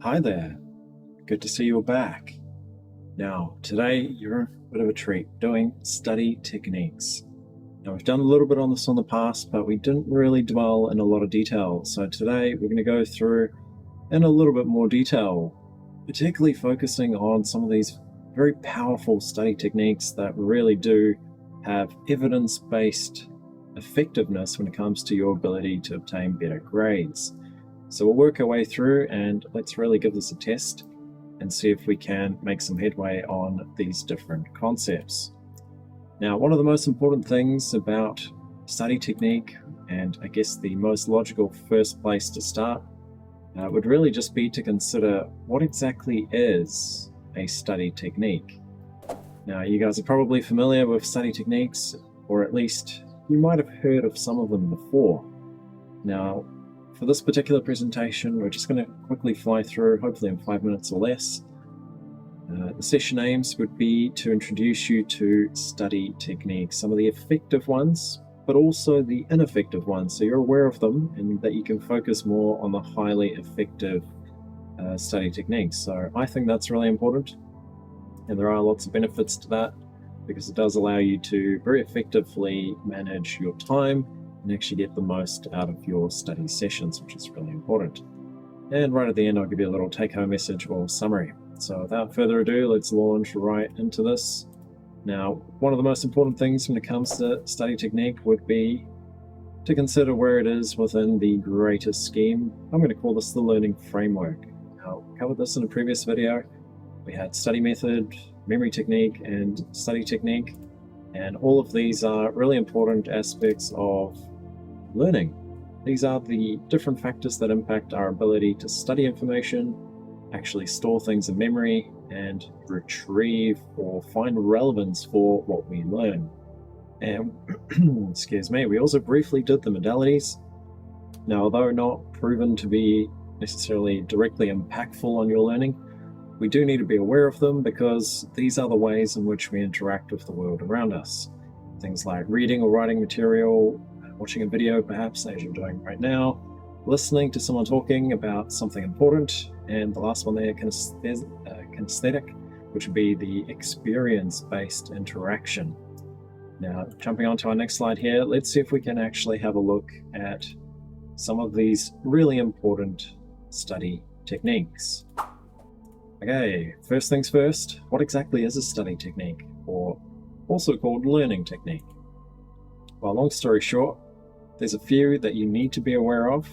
Hi there, good to see you're back. Now, today you're a bit of a treat doing study techniques. Now, we've done a little bit on this in the past, but we didn't really dwell in a lot of detail. So today we're going to go through in a little bit more detail, particularly focusing on some of these very powerful study techniques that really do have evidence-based effectiveness when it comes to your ability to obtain better grades. So we'll work our way through and let's really give this a test and see if we can make some headway on these different concepts. Now, one of the most important things about study technique, and I guess the most logical first place to start, would really just be to consider what exactly is a study technique. Now, you guys are probably familiar with study techniques, or at least you might have heard of some of them before. Now, for this particular presentation, we're just going to quickly fly through, hopefully in 5 minutes or less. The session aims would be to introduce you to study techniques, some of the effective ones, but also the ineffective ones, so you're aware of them and that you can focus more on the highly effective study techniques. So I think that's really important, and there are lots of benefits to that because it does allow you to very effectively manage your time and actually get the most out of your study sessions, which is really important. And right at the end, I'll give you a little take-home message or summary. So without further ado, let's launch right into this. Now, one of the most important things when it comes to study technique would be to consider where it is within the greater scheme. I'm going to call this the learning framework. Now, I covered this in a previous video. We had study method, memory technique, and study technique. And all of these are really important aspects of learning. These are the different factors that impact our ability to study information, actually store things in memory, and retrieve or find relevance for what we learn. And excuse me, we also briefly did the modalities. Now, although not proven to be necessarily directly impactful on your learning, we do need to be aware of them because these are the ways in which we interact with the world around us. Things like reading or writing material, watching a video perhaps as you're doing right now, listening to someone talking about something important, and the last one there, kinesthetic, which would be the experience-based interaction. Now, jumping on to our next slide here, let's see if we can actually have a look at some of these really important study techniques. Okay, first things first, what exactly is a study technique, or also called learning technique? Well, long story short, there's a few that you need to be aware of,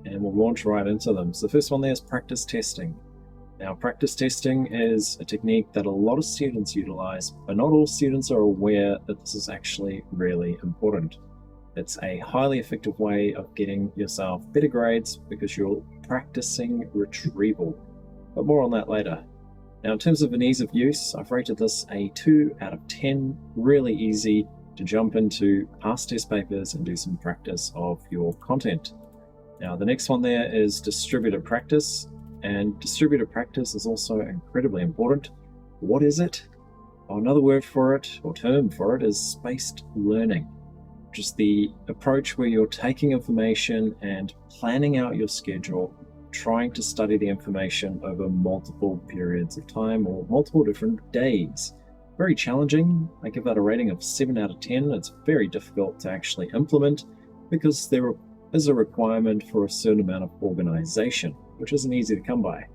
and we'll launch right into them. So the first one there is practice testing. Now, practice testing is a technique that a lot of students utilize, but not all students are aware that this is actually really important. It's a highly effective way of getting yourself better grades because you're practicing retrieval. But more on that later. Now, in terms of an ease of use, I've rated this a 2 out of 10. Really easy to jump into past test papers and do some practice of your content. Now, the next one there is distributed practice, and distributed practice is also incredibly important. What is it? Well, another word for it, or term for it, is spaced learning, which is the approach where you're taking information and planning out your schedule, trying to study the information over multiple periods of time or multiple different days. Very challenging. I give that a rating of 7 out of 10. It's very difficult to actually implement because there is a requirement for a certain amount of organization, which isn't easy to come by.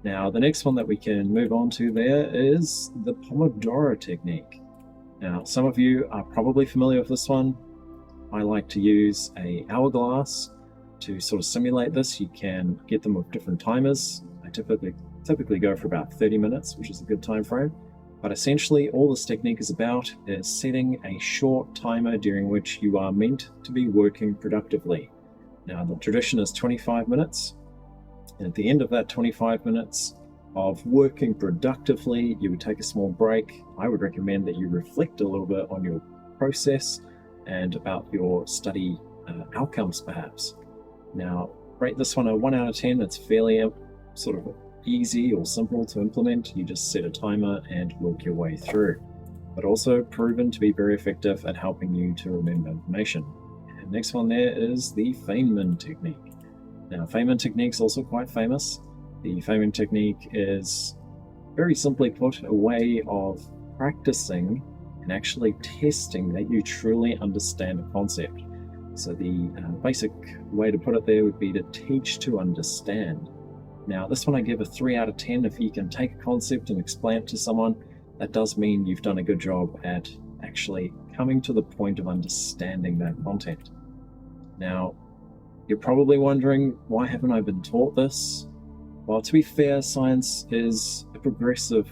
Now, the next one that we can move on to there is the Pomodoro technique. Now, some of you are probably familiar with this one. I like to use an hourglass to sort of simulate this. You can get them with different timers. I typically go for about 30 minutes, which is a good time frame. But essentially, all this technique is about is setting a short timer during which you are meant to be working productively. Now, the tradition is 25 minutes. And at the end of that 25 minutes of working productively, you would take a small break. I would recommend that you reflect a little bit on your process and about your study outcomes, perhaps. Now, rate this one a 1 out of 10. It's fairly sort of easy or simple to implement. You just set a timer and work your way through, but also proven to be very effective at helping you to remember information. And next one there is the Feynman technique. Now, Feynman technique is also quite famous. The Feynman technique is, very simply put, a way of practicing and actually testing that you truly understand a concept. So the basic way to put it there would be to teach to understand. Now, this one I give a 3 out of 10. If you can take a concept and explain it to someone, that does mean you've done a good job at actually coming to the point of understanding that content. Now, you're probably wondering, why haven't I been taught this? Well, to be fair, science is a progressive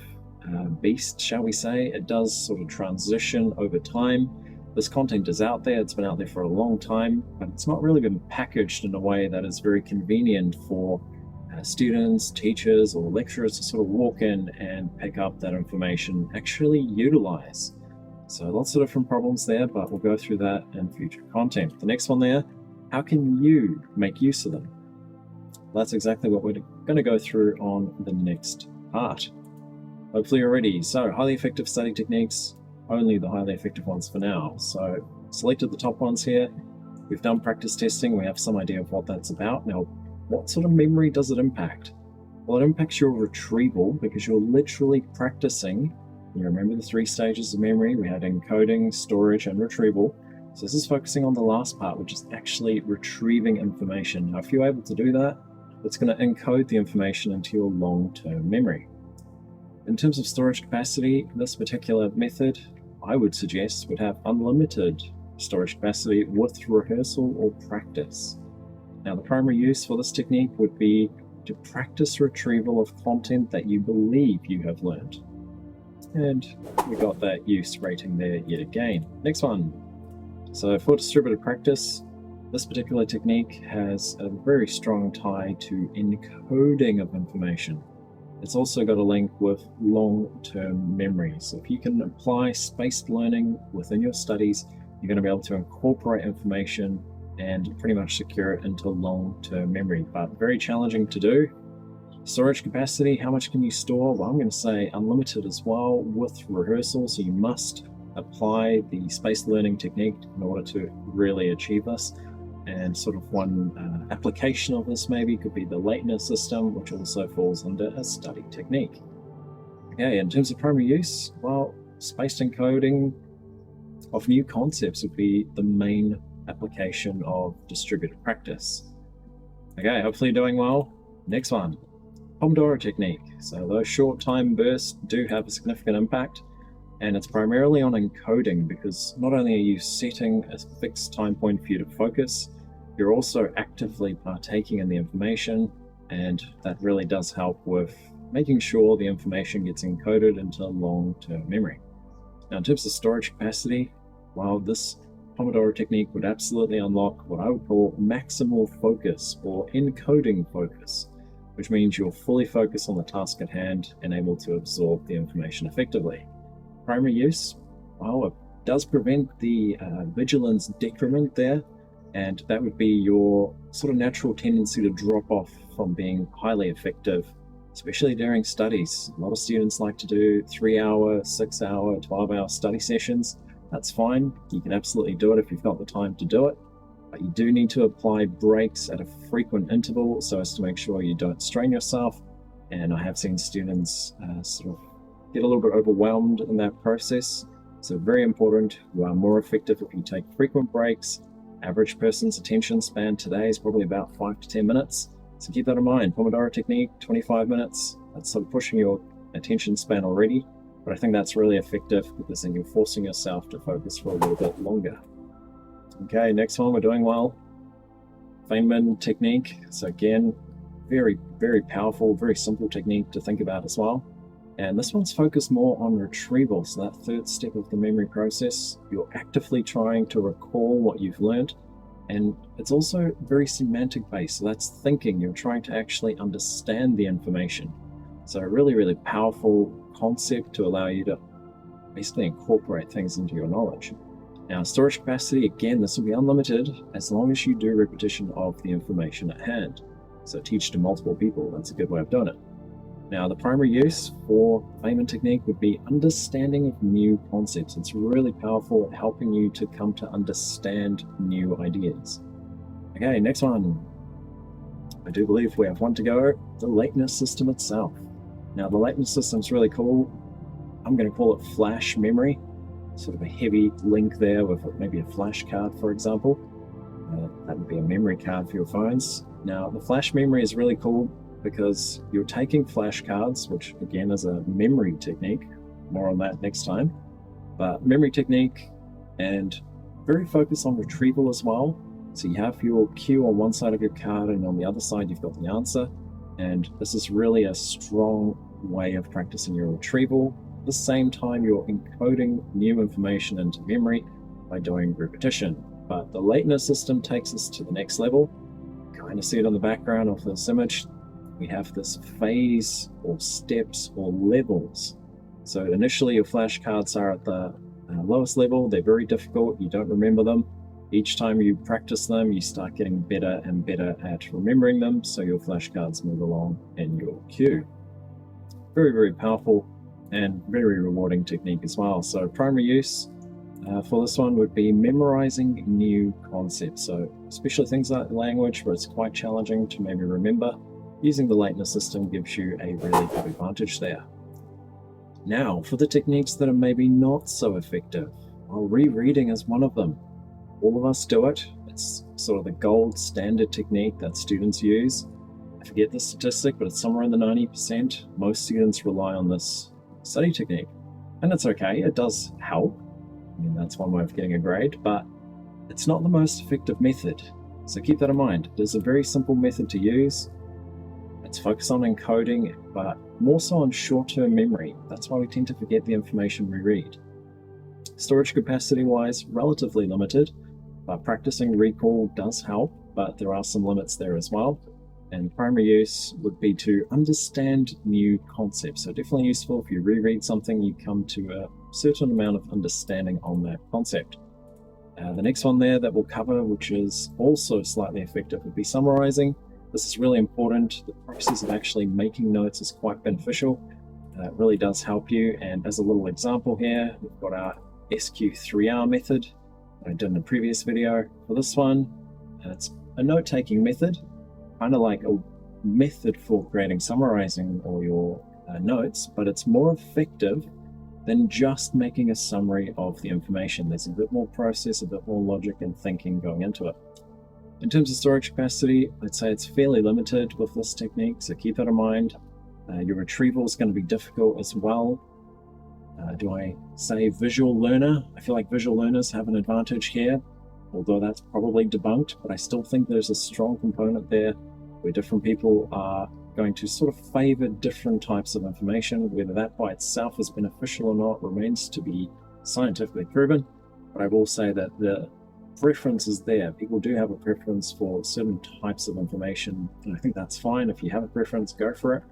beast, shall we say. It does sort of transition over time. This content is out there, it's been out there for a long time, but it's not really been packaged in a way that is very convenient for students, teachers, or lecturers to sort of walk in and pick up that information, actually utilize. So lots of different problems there, but we'll go through that in future content. The next one there, how can you make use of them? That's exactly what we're going to go through on the next part. Hopefully you're ready. So, highly effective study techniques, only the highly effective ones for now. So, selected the top ones here. We've done practice testing. We have some idea of what that's about. Now, what sort of memory does it impact? Well, it impacts your retrieval because you're literally practicing. You remember the 3 stages of memory. We had encoding, storage, and retrieval. So this is focusing on the last part, which is actually retrieving information. Now, if you're able to do that, it's going to encode the information into your long-term memory. In terms of storage capacity, this particular method, I would suggest, would have unlimited storage capacity with rehearsal or practice. Now, the primary use for this technique would be to practice retrieval of content that you believe you have learned. And we got that use rating there yet again. Next one. So for distributed practice, this particular technique has a very strong tie to encoding of information. It's also got a link with long-term memory. So if you can apply spaced learning within your studies, you're going to be able to incorporate information and pretty much secure it into long-term memory, but very challenging to do. Storage capacity, how much can you store? Well, I'm going to say unlimited as well with rehearsal, so you must apply the spaced learning technique in order to really achieve this. And sort of one application of this maybe could be the lateness system, which also falls under a study technique. Okay, in terms of primary use, well, spaced encoding of new concepts would be the main application of distributed practice. Okay, hopefully you're doing well. Next one, Pomodoro technique. So those short time bursts do have a significant impact, and it's primarily on encoding because not only are you setting a fixed time point for you to focus, you're also actively partaking in the information, and that really does help with making sure the information gets encoded into long-term memory. Now, in terms of storage capacity, while this Pomodoro technique would absolutely unlock what I would call maximal focus or encoding focus, which means you're fully focused on the task at hand and able to absorb the information effectively. Primary use, well, it does prevent the vigilance decrement there, and that would be your sort of natural tendency to drop off from being highly effective, especially during studies. A lot of students like to do 3-hour, 6-hour, 12-hour study sessions. That's fine. You can absolutely do it if you've got the time to do it, but you do need to apply breaks at a frequent interval so as to make sure you don't strain yourself. And I have seen students sort of get a little bit overwhelmed in that process. So very important. You are more effective if you take frequent breaks. Average person's attention span today is probably about 5 to 10 minutes. So keep that in mind. Pomodoro technique, 25 minutes. That's sort of pushing your attention span already. But I think that's really effective because then you're forcing yourself to focus for a little bit longer. Okay, next one, we're doing well. Feynman technique. So again, very, very powerful, very simple technique to think about as well. And this one's focused more on retrieval. So that third step of the memory process, you're actively trying to recall what you've learned. And it's also very semantic based. So that's thinking. You're trying to actually understand the information. So a really, really powerful concept to allow you to basically incorporate things into your knowledge. Now, storage capacity, again, this will be unlimited as long as you do repetition of the information at hand. So teach to multiple people. That's a good way of doing it. Now, the primary use for Feynman technique would be understanding of new concepts. It's really powerful at helping you to come to understand new ideas. Okay, next one. I do believe we have one to go, the lateness system itself. Now the lateness system is really cool. I'm going to call it flash memory, sort of a heavy link there with maybe a flash card, for example. That would be a memory card for your phones. Now the flash memory is really cool because you're taking flash cards, which again is a memory technique, more on that next time, but memory technique and very focused on retrieval as well. So you have your cue on one side of your card and on the other side you've got the answer, and this is really a strong way of practicing your retrieval. At the same time you're encoding new information into memory by doing repetition. But the lateness system takes us to the next level. Kind of see it on the background of this image. We have this phase or steps or levels. So initially your flashcards are at the lowest level. They're very difficult. You don't remember them. Each time you practice them, you start getting better and better at remembering them. So your flashcards move along in your cue. Very, very powerful and very rewarding technique as well. So primary use for this one would be memorizing new concepts. So especially things like language where it's quite challenging to maybe remember. Using the lateness system gives you a really good advantage there. Now, for the techniques that are maybe not so effective, well, rereading is one of them. All of us do it. It's sort of the gold standard technique that students use. I forget the statistic, but it's somewhere in the 90%. Most students rely on this study technique. And it's okay, it does help. I mean, that's one way of getting a grade, but it's not the most effective method. So keep that in mind. It is a very simple method to use. It's focused on encoding, but more so on short-term memory. That's why we tend to forget the information we read. Storage capacity-wise, relatively limited, but practicing recall does help, but there are some limits there as well. And primary use would be to understand new concepts. So definitely useful if you reread something, you come to a certain amount of understanding on that concept. The next one there that we'll cover, which is also slightly effective, would be summarizing. This is really important. The process of actually making notes is quite beneficial. It really does help you. And as a little example here, we've got our SQ3R method that I did in a previous video. For this one, it's a note-taking method, kind of like a method for creating summarizing or your notes, but it's more effective than just making a summary of the information. There's a bit more process, a bit more logic and thinking going into it. In terms of storage capacity, I'd say it's fairly limited with this technique, so keep that in mind. Your retrieval is going to be difficult as well. Do I say visual learner? I feel like visual learners have an advantage here, although that's probably debunked, but I still think there's a strong component there where different people are going to sort of favor different types of information. Whether that by itself is beneficial or not remains to be scientifically proven, but I will say that the preference is there. People do have a preference for certain types of information, and I think that's fine. If you have a preference, go for it.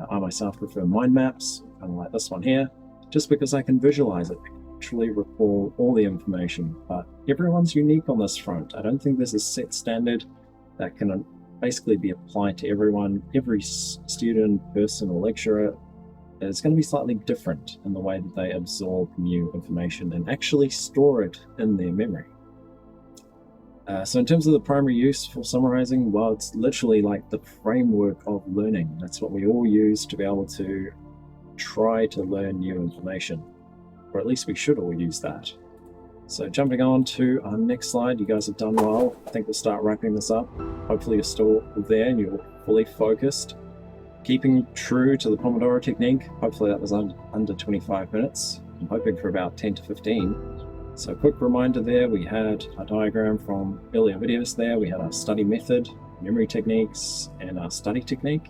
I myself prefer mind maps, kind of like this one here, just because I can visualize it. I can actually recall all the information, but everyone's unique on this front. I don't think there's a set standard that can basically be applied to everyone. Every student, person, or lecturer is going to be slightly different in the way that they absorb new information and actually store it in their memory. So in terms of the primary use for summarizing, well, it's literally like the framework of learning. That's what we all use to be able to try to learn new information, or at least we should all use that. So jumping on to our next slide, you guys have done well. I think we'll start wrapping this up. Hopefully you're still there and you're fully focused. Keeping true to the Pomodoro technique, hopefully that was under 25 minutes. I'm hoping for about 10 to 15. So a quick reminder there, we had a diagram from earlier videos there. We had our study method, memory techniques, and our study technique.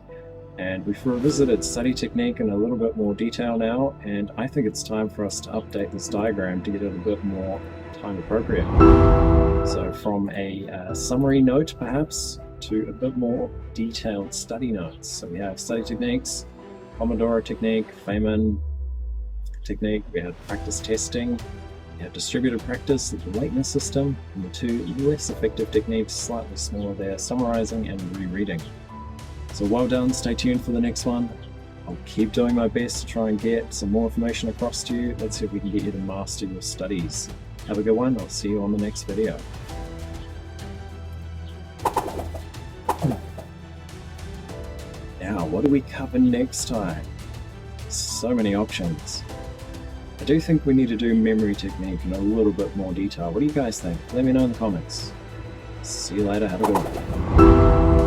And we've revisited study technique in a little bit more detail now, and I think it's time for us to update this diagram to get it a bit more time appropriate. So from a summary note perhaps to a bit more detailed study notes. So we have study techniques, Pomodoro technique, Feynman technique, we have practice testing, we have distributed practice, the lateness system, and the two less effective techniques, slightly smaller there, summarizing and rereading. So well done, stay tuned for the next one. I'll keep doing my best to try and get some more information across to you. Let's see if we can get you to master your studies. Have a good one, I'll see you on the next video. Now, what do we cover next time? So many options. I do think we need to do memory technique in a little bit more detail. What do you guys think? Let me know in the comments. See you later. Have a good one.